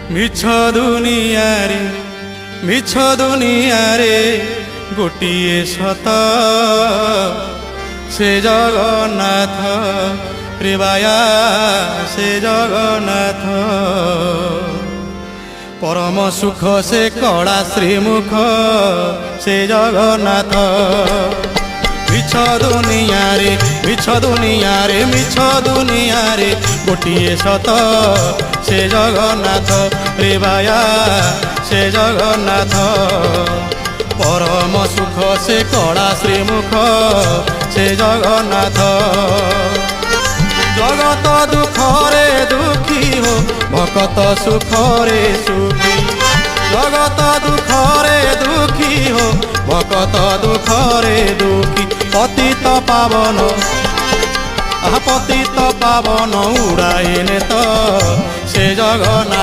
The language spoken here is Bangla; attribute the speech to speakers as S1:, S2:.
S1: মিছ দুনিয়ারে গোটিয়ে সত সে জগন্নাথ রে বায়া সে জগন্নাথ পরম সুখ সে কড়া শ্রীমুখ সে জগন্নাথ মিছ দুনিয়ারে গোটিয়ে সত সে জগন্নাথ রে বায়া সে জগন্নাথ পরম সুখ সে কড়া শ্রীমুখ সে জগন্নাথ জগত দুঃখরে দুঃখী হো ভকত সুখরে সুখী জগত দুঃখরে দুঃখী হো ভকত দুঃখরে দুঃখী পতিত পাবন উড়াইনে তো সে জগন্নাথ